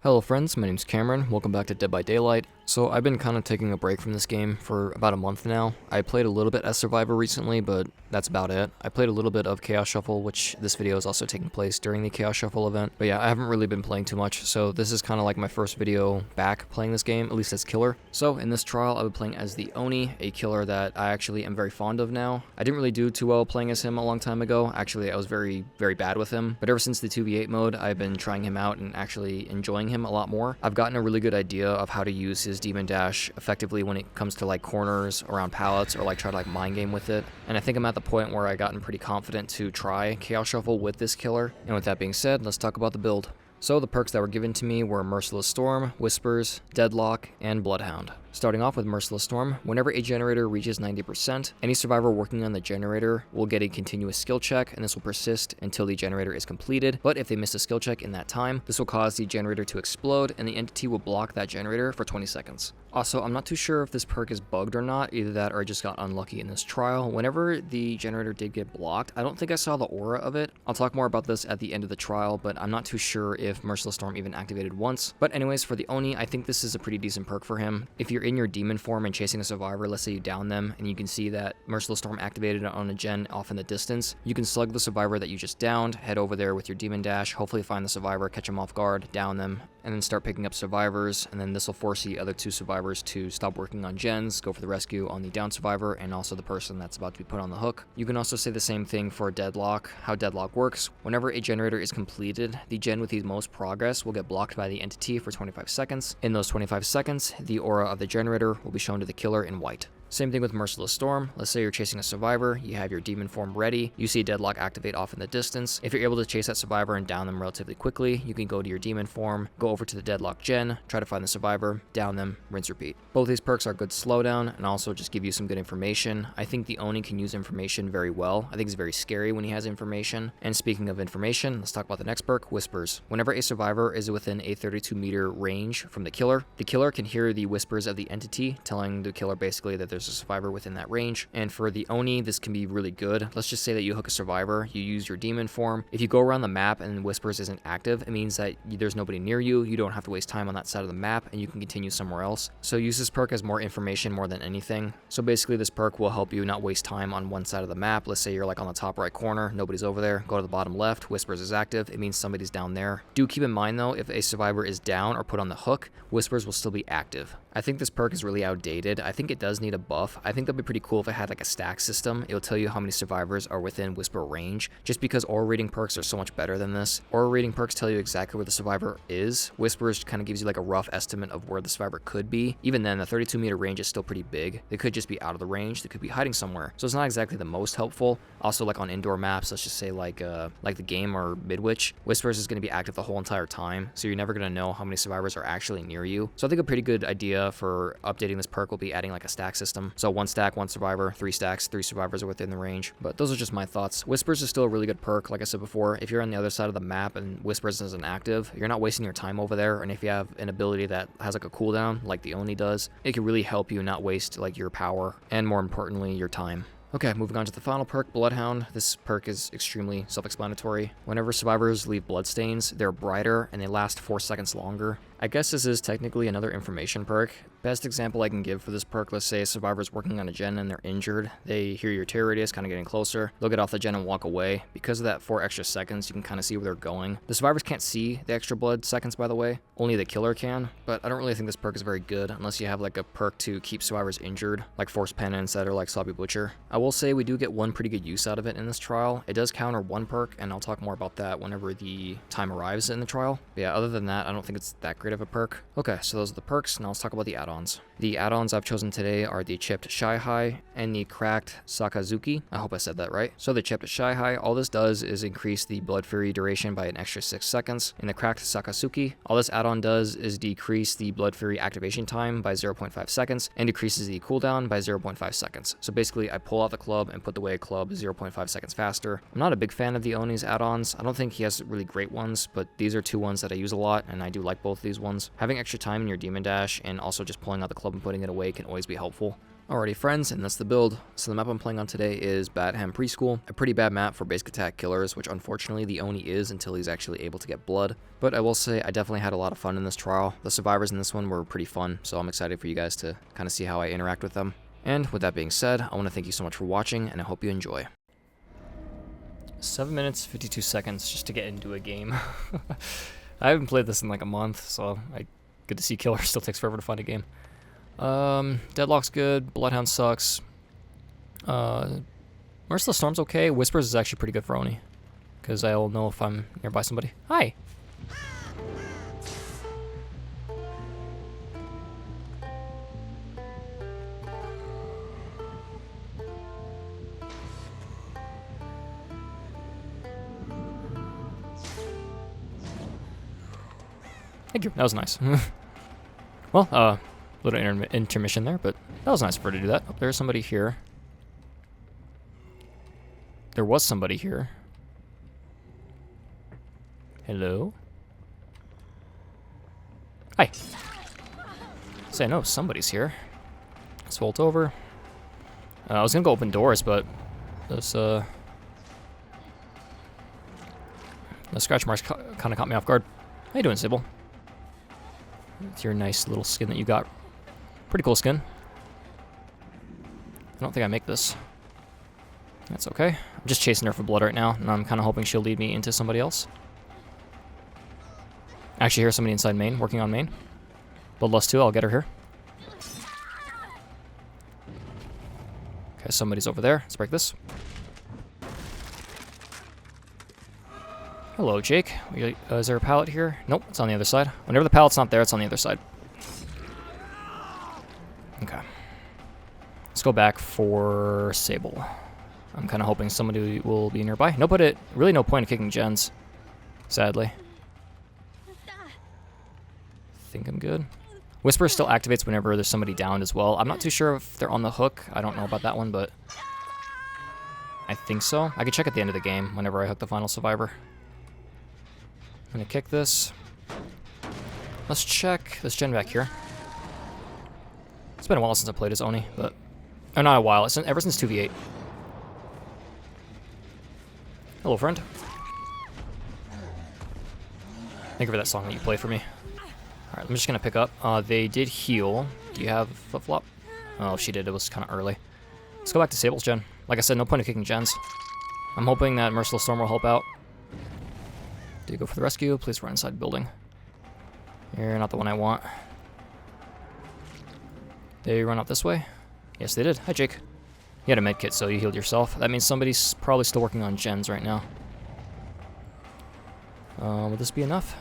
Hello friends, my name's Cameron, welcome back to Dead by Daylight. So I've been kind of taking a break from this game for about a month now. I played a little bit as Survivor recently, but that's about it. I played a little bit of Chaos Shuffle, which this video is also taking place during the Chaos Shuffle event. But yeah, I haven't really been playing too much, so this is kind of like my first video back playing this game, at least as killer. So in this trial, I'll be playing as the Oni, a killer that I actually am very fond of now. I didn't really do too well playing as him a long time ago. Actually, I was very bad with him. But ever since the 2v8 mode, I've been trying him out and actually enjoying him a lot more. I've gotten a really good idea of how to use his Demon Dash effectively when it comes to like corners around pallets or like try to like mind game with it. And I think I'm at the point where I've gotten pretty confident to try Chaos Shuffle with this killer. And with that being said, let's talk about the build. So the perks that were given to me were Merciless Storm, Whispers, Deadlock, and Bloodhound. Starting off with Merciless Storm, whenever a generator reaches 90%, any survivor working on the generator will get a continuous skill check, and this will persist until the generator is completed. But if they miss a skill check in that time, this will cause the generator to explode, and the entity will block that generator for 20 seconds. Also, I'm not too sure if this perk is bugged or not, either that or I just got unlucky in this trial. Whenever the generator did get blocked, I don't think I saw the aura of it. I'll talk more about this at the end of the trial, but I'm not too sure if Merciless Storm even activated once. But anyways, for the Oni, I think this is a pretty decent perk for him. If you're in your demon form and chasing a survivor, let's say you down them, and you can see that Merciless Storm activated on a gen off in the distance, you can slug the survivor that you just downed, head over there with your Demon Dash, hopefully find the survivor, catch them off guard, down them, and then start picking up survivors, and then this will force the other two survivors to stop working on gens, go for the rescue on the down survivor, and also the person that's about to be put on the hook. You can also say the same thing for Deadlock. How Deadlock works: whenever a generator is completed, the gen with the most progress will get blocked by the entity for 25 seconds. In those 25 seconds, the aura of the generator will be shown to the killer in white. Same thing with Merciless Storm. Let's say you're chasing a survivor, you have your demon form ready, you see Deadlock activate off in the distance. If you're able to chase that survivor and down them relatively quickly, you can go to your demon form, go over to the Deadlock gen, try to find the survivor, down them, rinse, repeat. Both these perks are good slowdown and also just give you some good information. I think the Oni can use information very well. I think it's very scary when he has information. And speaking of information, let's talk about the next perk, Whispers. Whenever a survivor is within a 32-meter range from the killer can hear the whispers of the entity, telling the killer basically that there's a survivor within that range. And for the Oni, this can be really good. Let's just say that you hook a survivor, you use your demon form. If you go around the map and Whispers isn't active, it means that there's nobody near you, you don't have to waste time on that side of the map, and you can continue somewhere else. So use this perk as more information more than anything. So basically this perk will help you not waste time on one side of the map. Let's say you're like on the top right corner, nobody's over there, go to the bottom left, Whispers is active, it means somebody's down there. Do keep in mind though, if a survivor is down or put on the hook, Whispers will still be active. I think this perk is really outdated. I think it does need a buff. I think that'd be pretty cool if it had like a stack system. It'll tell you how many survivors are within Whisper range, just because aura rating perks are so much better than this. Aura rating perks tell you exactly where the survivor is. Whispers kind of gives you like a rough estimate of where the survivor could be. Even then, the 32-meter range is still pretty big. They could just be out of the range. They could be hiding somewhere. So it's not exactly the most helpful. Also, like on indoor maps, let's just say like the game or Midwich, Whispers is going to be active the whole entire time, so you're never going to know how many survivors are actually near you. So I think a pretty good idea for updating this perk will be adding like a stack system. So 1 stack, 1 survivor, 3 stacks, 3 survivors are within the range. But those are just my thoughts. Whispers is still a really good perk. Like I said before, if you're on the other side of the map and Whispers isn't active, you're not wasting your time over there. And if you have an ability that has like a cooldown, like the Oni does, it can really help you not waste like your power and more importantly, your time. Okay, moving on to the final perk, Bloodhound. This perk is extremely self-explanatory. Whenever survivors leave bloodstains, they're brighter and they last 4 seconds longer. I guess this is technically another information perk. Best example I can give for this perk, let's say a survivor's working on a gen and they're injured. They hear your tear radius kind of getting closer. They'll get off the gen and walk away. Because of that 4 extra seconds, you can kind of see where they're going. The survivors can't see the extra blood seconds, by the way. Only the killer can. But I don't really think this perk is very good unless you have like a perk to keep survivors injured, like Force Penance or like Sloppy Butcher. I will say we do get one pretty good use out of it in this trial. It does counter one perk, and I'll talk more about that whenever the time arrives in the trial. But yeah, other than that, I don't think it's that great of a perk. Okay, so those are the perks. Now let's talk about the add-ons. The add-ons I've chosen today are the Chipped Shy High and the Cracked Sakazuki. I hope I said that right. So the Chipped Shy High, all this does is increase the Blood Fury duration by an extra 6 seconds. In the Cracked Sakazuki, all this add-on does is decrease the Blood Fury activation time by 0.5 seconds and decreases the cooldown by 0.5 seconds. So basically, I pull out the club and put away club 0.5 seconds faster. I'm not a big fan of the Oni's add-ons. I don't think he has really great ones, but these are 2 ones that I use a lot, and I do like both these ones. Having extra time in your Demon Dash and also just pulling out the club and putting it away can always be helpful. Alrighty friends, and that's the build. So the map I'm playing on today is Badham Preschool, a pretty bad map for basic attack killers, which unfortunately the Oni is until he's actually able to get blood. But I will say I definitely had a lot of fun in this trial. The survivors in this one were pretty fun, so I'm excited for you guys to kind of see how I interact with them. And with that being said, I want to thank you so much for watching, and I hope you enjoy. 7 minutes, 52 seconds just to get into a game. I haven't played this in like a month, so good to see killer still takes forever to find a game. Deadlock's good, Bloodhound sucks. Merciless Storm's okay. Whispers is actually pretty good for Oni, because I'll know if I'm nearby somebody. Hi! Thank you, that was nice. Well, little intermission there, but that was nice for her to do that. Oh, there's somebody here. There was somebody here. Hello? Hi. Say, I know somebody's here. Let's vault over. I was gonna go open doors, but those scratch marks kind of caught me off guard. How you doing, Sybil? It's your nice little skin that you got. Pretty cool skin. I don't think I make this. That's okay. I'm just chasing her for blood right now, and I'm kind of hoping she'll lead me into somebody else. Actually, here's somebody inside main, working on main. Bloodlust 2, I'll get her here. Okay, somebody's over there. Let's break this. Hello, Jake. Is there a pallet here? Nope, it's on the other side. Whenever the pallet's not there, it's on the other side. Okay. Let's go back for Sable. I'm kind of hoping somebody will be nearby. No, but really no point in kicking gens, sadly. Think I'm good. Whisper still activates whenever there's somebody downed as well. I'm not too sure if they're on the hook. I don't know about that one, but I think so. I could check at the end of the game whenever I hook the final survivor. I'm gonna kick this. Let's check this gen back here. It's been a while since I played as Oni, but... Or not a while, ever since 2v8. Hello, friend. Thank you for that song that you played for me. Alright, I'm just gonna pick up. They did heal. Do you have flip-flop? Oh, she did. It was kind of early. Let's go back to Sable's gen. Like I said, no point in kicking gens. I'm hoping that Merciless Storm will help out. Do you go for the rescue? Please run inside the building. You're not the one I want. They run up this way? Yes, they did. Hi, Jake. You had a med kit, so you healed yourself. That means somebody's probably still working on gens right now. Will this be enough?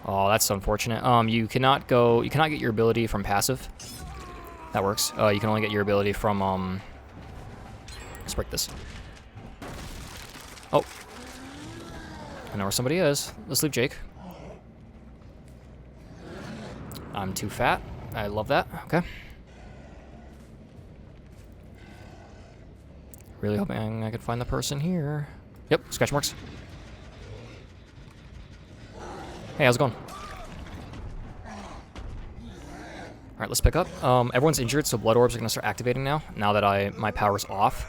Oh, that's unfortunate. You cannot get your ability from passive. That works. You can only get your ability from, let's break this. Oh. I know where somebody is. Let's leave Jake. I'm too fat. I love that. Okay. Really hoping I could find the person here. Yep, scratch marks. Hey, how's it going? Alright, let's pick up. Everyone's injured, so blood orbs are gonna start activating now that my power's off.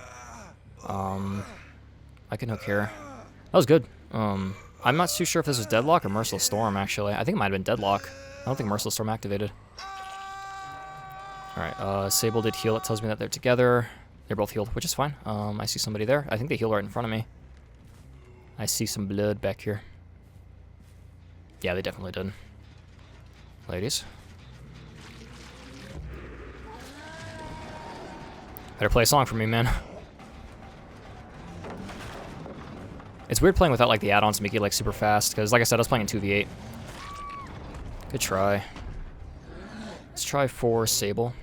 I can hook here. That was good. I'm not too sure if this was Deadlock or Merciless Storm, actually. I think it might have been Deadlock. I don't think Merciless Storm activated. Alright, Sable did heal. It tells me that they're together. They're both healed, which is fine. I see somebody there. I think they heal right in front of me. I see some blood back here. Yeah, they definitely did. Ladies. Better play a song for me, man. It's weird playing without like the add-ons to make it like super fast, because like I said, I was playing in 2v8. Good try. Let's try for Sable.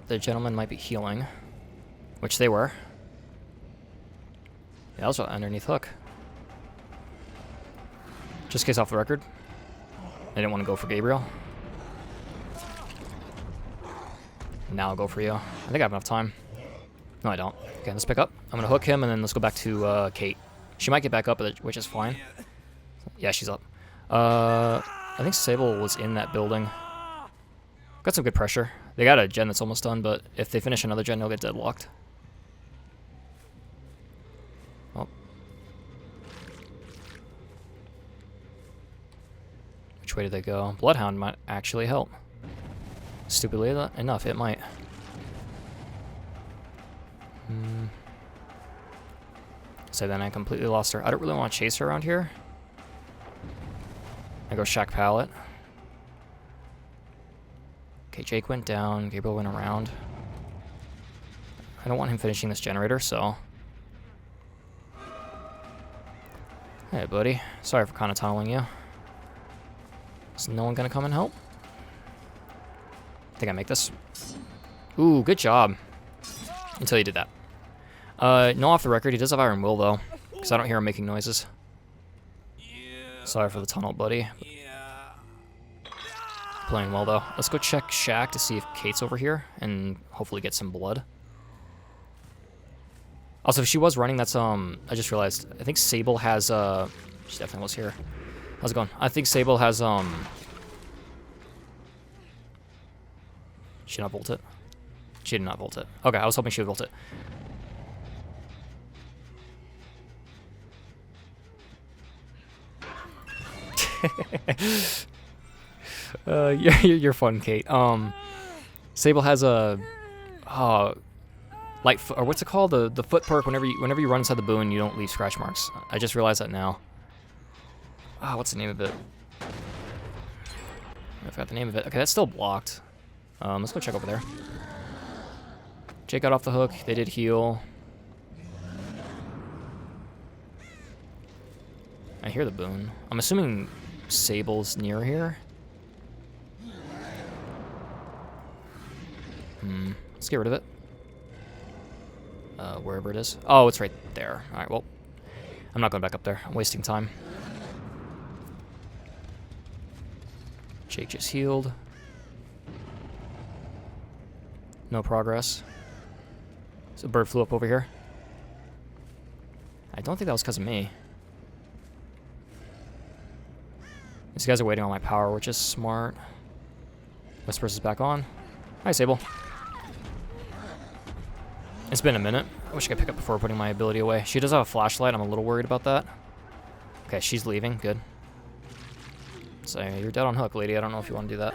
The gentleman might be healing, which they were. Yeah, that was underneath hook. Just in case off the record, I didn't want to go for Gabriel. Now I'll go for you. I think I have enough time. No, I don't. Okay, let's pick up. I'm going to hook him, and then let's go back to Kate. She might get back up, which is fine. Yeah, she's up. I think Sable was in that building. Got some good pressure. They got a gen that's almost done, but if they finish another gen, they'll get deadlocked. Oh. Which way did they go? Bloodhound might actually help. Stupidly enough, it might. So then I completely lost her. I don't really want to chase her around here. I go Shack Pallet. Okay, Jake went down. Gabriel went around. I don't want him finishing this generator, so... Hey, buddy. Sorry for kind of tunneling you. Is no one gonna come and help? Think I make this? Ooh, good job. Until you did that. No off the record. He does have Iron Will, though. Because I don't hear him making noises. Sorry for the tunnel, buddy. Playing well, though. Let's go check Shack to see if Kate's over here. And hopefully get some blood. Also, if she was running, that's, I just realized. I think Sable has, she definitely was here. How's it going? I think Sable has, She did not volt it? She did not volt it. Okay, I was hoping she would volt it. You're fun, Kate. Sable has a light foot, or what's it called? The foot perk. Whenever you run inside the boon, you don't leave scratch marks. I just realized that now. What's the name of it? I forgot the name of it. Okay, that's still blocked. Let's go check over there. Jake got off the hook. They did heal. I hear the boon. I'm assuming Sable's near here. Let's get rid of it. Wherever it is. Oh, it's right there. Alright, well. I'm not going back up there. I'm wasting time. Jake just healed. No progress. So a bird flew up over here. I don't think that was because of me. These guys are waiting on my power, which is smart. Whispers is back on. Hi, Sable. It's been a minute. I wish I could pick up before putting my ability away. She does have a flashlight. I'm a little worried about that. Okay, she's leaving. Good. So you're dead on hook, lady. I don't know if you want to do that.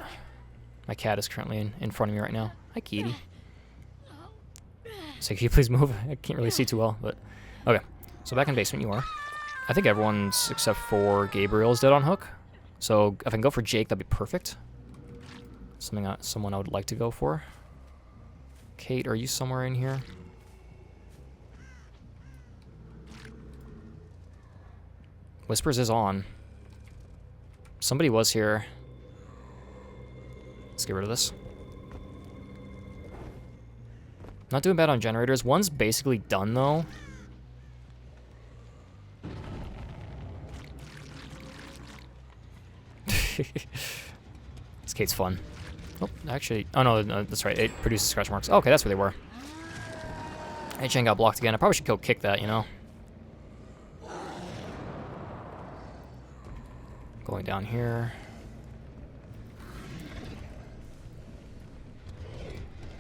My cat is currently in front of me right now. Hi, kitty. So can you please move? I can't really see too well, but... Okay. So back in basement you are. I think everyone's, except for Gabriel, is dead on hook. So if I can go for Jake, that'd be perfect. Someone I would like to go for. Kate, are you somewhere in here? Whispers is on. Somebody was here. Let's get rid of this. Not doing bad on generators. One's basically done, though. This Kate's fun. Oh, actually... Oh, no, that's right. It produces scratch marks. Okay, that's where they were. HN got blocked again. I probably should go kick that, you know? Going down here.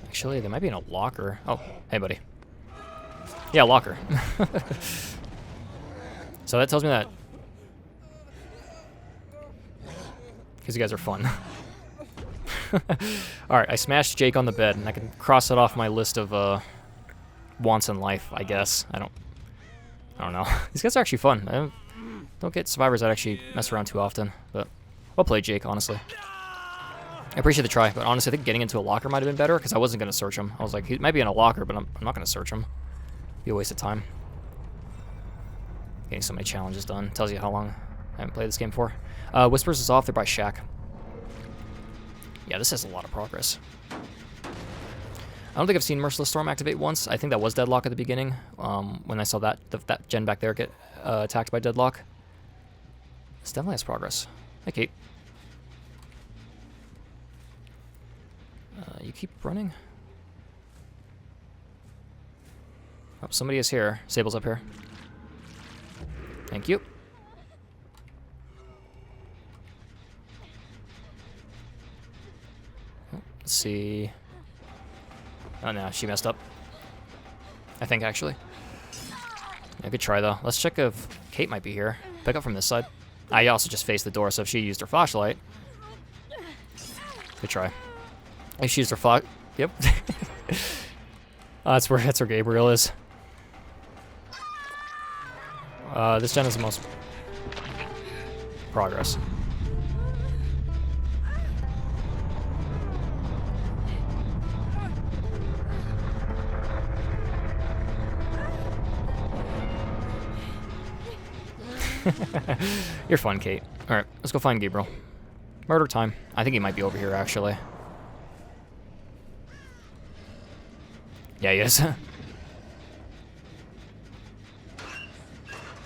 Actually, they might be in a locker. Oh, hey, buddy. Yeah, locker. So that tells me that... Because you guys are fun. Alright, I smashed Jake on the bed, and I can cross it off my list of wants in life, I guess. I don't know. These guys are actually fun. I don't get survivors that actually mess around too often, but I'll play Jake, honestly. I appreciate the try, but honestly, I think getting into a locker might have been better, because I wasn't going to search him. I was like, he might be in a locker, but I'm not going to search him. Be a waste of time. Getting so many challenges done. Tells you how long I haven't played this game for. Whispers is off. They're by Shack. Yeah, this has a lot of progress. I don't think I've seen Merciless Storm activate once. I think that was Deadlock at the beginning, when I saw that gen back there get attacked by Deadlock. This definitely has progress. Hey, Kate. You keep running? Oh, somebody is here. Sable's up here. Thank you. Oh, Let's see. Oh no, she messed up. I think actually. I could try though. Let's check if Kate might be here. Pick up from this side. I also just faced the door, so if she used her flashlight. Good try. If she used her flash. Yep. That's where Gabriel is. This gen is the most progress. You're fun, Kate. Alright, let's go find Gabriel. Murder time. I think he might be over here, actually. Yeah, he is.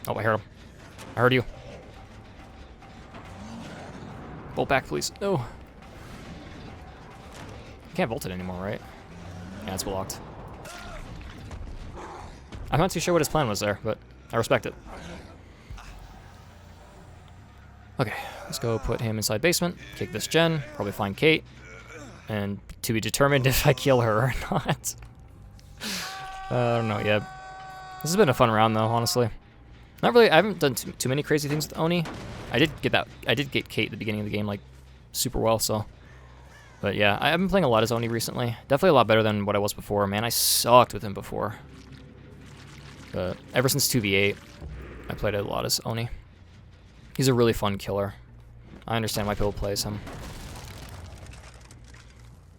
Oh, I heard him. I heard you. Bolt back, please. No. You can't bolt it anymore, right? Yeah, it's blocked. I'm not too sure what his plan was there, but I respect it. Okay, let's go put him inside basement, kick this gen, probably find Kate, and to be determined if I kill her or not. I don't know yet. This has been a fun round though, honestly. Not really, I haven't done too many crazy things with Oni. I did get Kate at the beginning of the game, like, super well, so. But yeah, I've been playing a lot as Oni recently. Definitely a lot better than what I was before. Man, I sucked with him before. But ever since 2v8, I played a lot as Oni. He's a really fun killer. I understand why people play as him.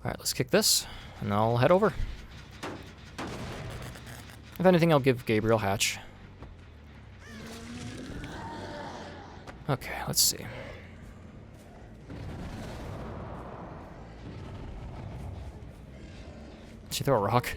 Alright, let's kick this, and I'll head over. If anything, I'll give Gabriel Hatch. Okay, let's see. Did she throw a rock?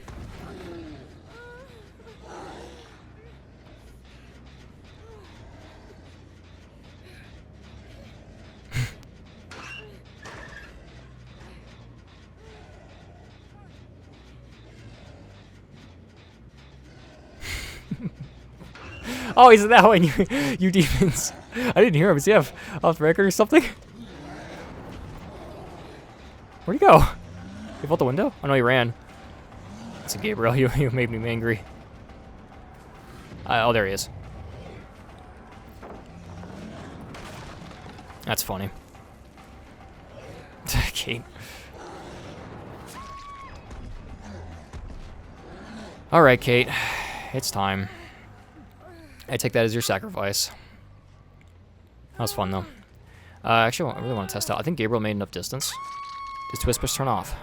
Oh, he's that one, you demons. I didn't hear him. Is he off the record or something? Where'd he go? He out the window? Oh no, he ran. It's a Gabriel. You made me angry. Oh, there he is. That's funny. Kate. Alright, Kate. It's time. I take that as your sacrifice. That was fun, though. Actually, I really want to test out. I think Gabriel made enough distance. Does Whispers turn off?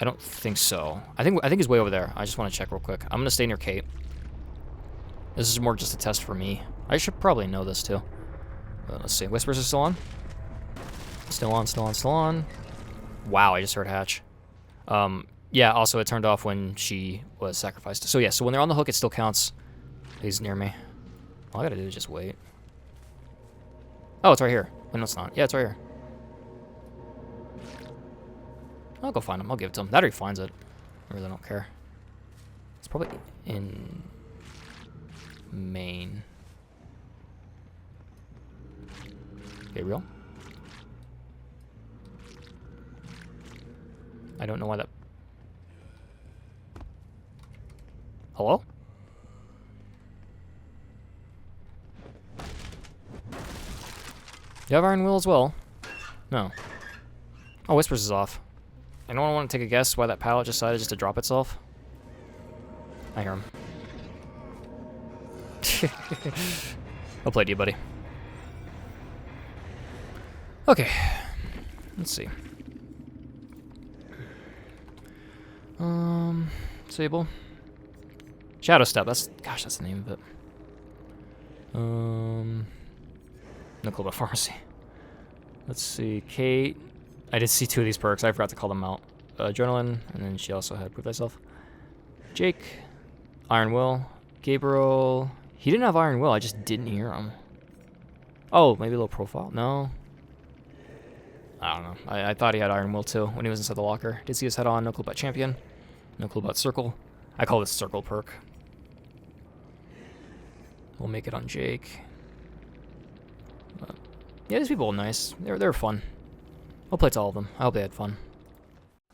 I don't think so. I think he's way over there. I just want to check real quick. I'm going to stay near Kate. This is more just a test for me. I should probably know this, too. But let's see. Whispers are still on? Still on, still on, still on. Wow, I just heard Hatch. Yeah, also it turned off when she was sacrificed. So yeah, so when they're on the hook, it still counts. He's near me. All I gotta do is just wait. Oh, it's right here. No, it's not. Yeah, it's right here. I'll go find him. I'll give it to him. That or he finds it. I really don't care. It's probably in main. Gabriel? I don't know why that... Hello? You have Iron Will as well? No. Oh, Whispers is off. Anyone want to take a guess why that pallet decided just to drop itself? I hear him. I'll play to you, buddy. Okay. Let's see. Sable. Shadow Step, gosh, that's the name of it. No clue about pharmacy. Let's see, Kate. I did see 2 of these perks, I forgot to call them out. Adrenaline, and then she also had Prove Thyself. Jake, Iron Will, Gabriel. He didn't have Iron Will, I just didn't hear him. Oh, maybe a little profile? No. I don't know. I thought he had Iron Will too when he was inside the locker. Did see his head on, no clue about Champion. No clue about Circle. I call this Circle perk. We'll make it on Jake. Yeah, these people are nice. They're fun. I'll play to all of them. I hope they had fun.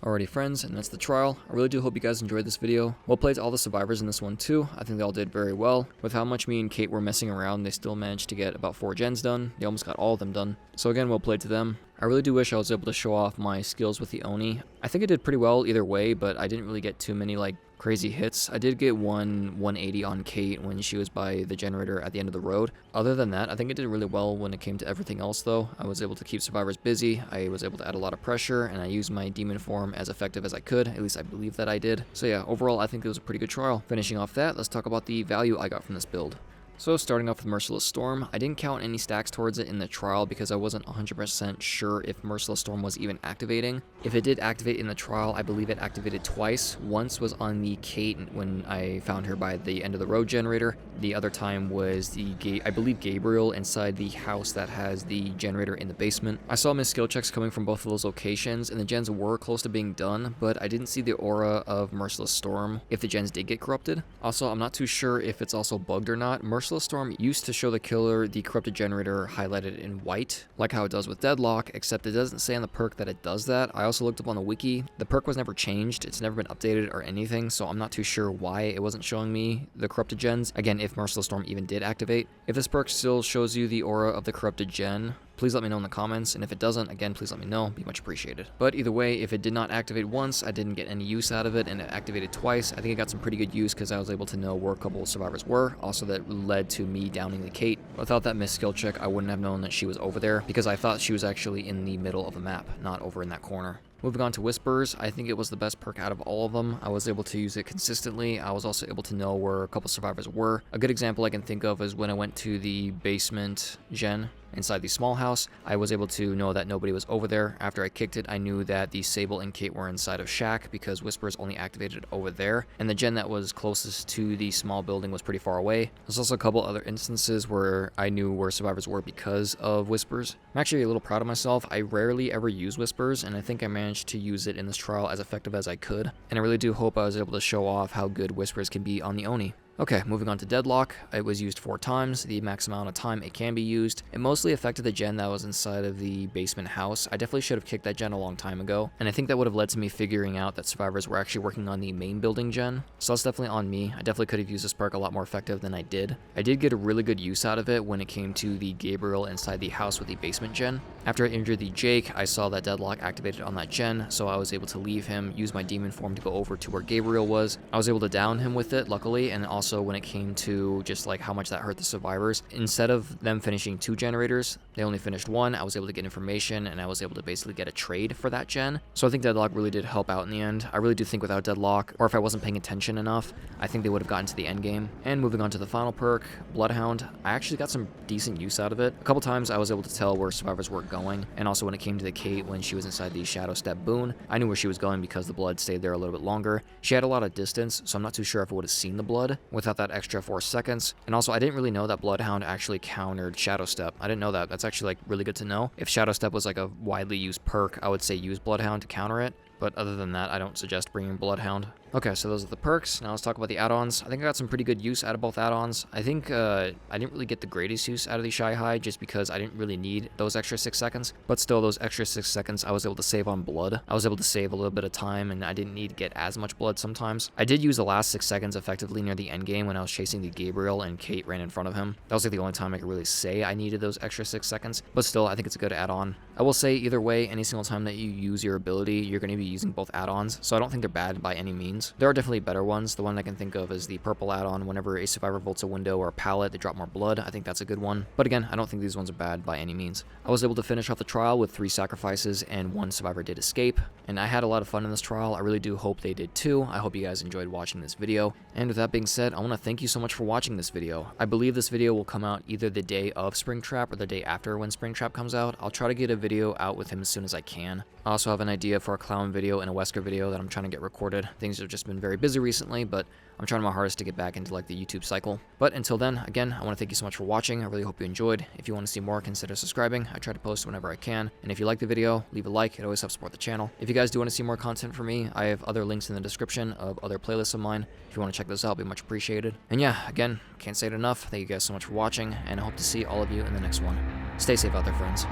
Alrighty friends, and that's the trial. I really do hope you guys enjoyed this video. Well played to all the survivors in this one too. I think they all did very well. With how much me and Kate were messing around, they still managed to get about 4 gens done. They almost got all of them done. So again, well played to them. I really do wish I was able to show off my skills with the Oni. I think I did pretty well either way, but I didn't really get too many crazy hits. I did get one 180 on Kate when she was by the generator at the end of the road. Other than that, I think I did really well when it came to everything else though. I was able to keep survivors busy, I was able to add a lot of pressure, and I used my demon form as effective as I could. At least I believe that I did. So yeah, overall I think it was a pretty good trial. Finishing off that, let's talk about the value I got from this build. So starting off with Merciless Storm, I didn't count any stacks towards it in the trial because I wasn't 100% sure if Merciless Storm was even activating. If it did activate in the trial, I believe it activated twice. Once was on the Kate when I found her by the end of the road generator. The other time was I believe Gabriel inside the house that has the generator in the basement. I saw missed skill checks coming from both of those locations, and the gens were close to being done, but I didn't see the aura of Merciless Storm if the gens did get corrupted. Also, I'm not too sure if it's also bugged or not. Merciless Storm used to show the killer the corrupted generator highlighted in white, like how it does with Deadlock, except it doesn't say on the perk that it does that. I also looked up on the wiki. The perk was never changed, it's never been updated or anything, so I'm not too sure why it wasn't showing me the corrupted gens. Again, if Merciless Storm even did activate. If this perk still shows you the aura of the corrupted gen, please let me know in the comments, and if it doesn't, again, please let me know, be much appreciated. But either way, if it did not activate once, I didn't get any use out of it, and it activated twice, I think it got some pretty good use because I was able to know where a couple of survivors were. Also, that led to me downing the Kate. Without that missed skill check, I wouldn't have known that she was over there because I thought she was actually in the middle of the map, not over in that corner. Moving on to Whispers, I think it was the best perk out of all of them. I was able to use it consistently. I was also able to know where a couple survivors were. A good example I can think of is when I went to the basement gen inside the small house. I was able to know that nobody was over there. After I kicked it, I knew that the Sable and Kate were inside of Shack because Whispers only activated over there, and the gen that was closest to the small building was pretty far away. There's also a couple other instances where I knew where survivors were because of Whispers. I'm actually a little proud of myself. I rarely ever use Whispers, and I think I managed to use it in this trial as effective as I could, and I really do hope I was able to show off how good Whispers can be on the Oni. Okay, moving on to Deadlock. It was used 4 times, the max amount of time it can be used. It mostly affected the gen that was inside of the basement house. I definitely should have kicked that gen a long time ago, and I think that would have led to me figuring out that survivors were actually working on the main building gen. So that's definitely on me. I definitely could have used this perk a lot more effective than I did. I did get a really good use out of it when it came to the Gabriel inside the house with the basement gen. After I injured the Jake, I saw that Deadlock activated on that gen, so I was able to leave him, use my demon form to go over to where Gabriel was. I was able to down him with it, luckily, and also when it came to just how much that hurt the survivors, instead of them finishing 2 generators, they only finished 1. I was able to get information, and I was able to basically get a trade for that gen. So I think Deadlock really did help out in the end. I really do think without Deadlock, or if I wasn't paying attention enough, I think they would have gotten to the end game. And moving on to the final perk, Bloodhound, I actually got some decent use out of it. A couple times I was able to tell where survivors were going, and also when it came to the Kate when she was inside the Shadow Step boon, I knew where she was going because the blood stayed there a little bit longer. She had a lot of distance, so I'm not too sure if I would have seen the blood without that extra 4 seconds. And also, I didn't really know that Bloodhound actually countered Shadow Step. I didn't know that. That's actually really good to know. If Shadow Step was a widely used perk, I would say use Bloodhound to counter it. But other than that, I don't suggest bringing Bloodhound. Okay, so those are the perks. Now let's talk about the add-ons. I think I got some pretty good use out of both add-ons. I think I didn't really get the greatest use out of the Shy High just because I didn't really need those extra 6 seconds. But still, those extra 6 seconds I was able to save on blood. I was able to save a little bit of time, and I didn't need to get as much blood sometimes. I did use the last 6 seconds effectively near the end game when I was chasing the Gabriel and Kate ran in front of him. That was the only time I could really say I needed those extra 6 seconds. But still, I think it's a good add-on. I will say either way, any single time that you use your ability, you're going to be using both add-ons. So I don't think they're bad by any means. There are definitely better ones. The one I can think of is the purple add-on. Whenever a survivor vaults a window or a pallet, they drop more blood. I think that's a good one. But again, I don't think these ones are bad by any means. I was able to finish off the trial with 3 sacrifices and 1 survivor did escape. And I had a lot of fun in this trial. I really do hope they did too. I hope you guys enjoyed watching this video. And with that being said, I want to thank you so much for watching this video. I believe this video will come out either the day of Springtrap or the day after when Springtrap comes out. I'll try to get a video out with him as soon as I can. I also have an idea for a clown video and a Wesker video that I'm trying to get recorded. Things have just been very busy recently, but I'm trying my hardest to get back into the YouTube cycle. But until then, again, I want to thank you so much for watching. I really hope you enjoyed. If you want to see more, consider subscribing. I try to post whenever I can. And if you like the video, leave a like. It always helps support the channel. If you guys do want to see more content from me, I have other links in the description of other playlists of mine. If you want to check those out, it'd be much appreciated. And yeah, again, can't say it enough. Thank you guys so much for watching, and I hope to see all of you in the next one. Stay safe out there, friends.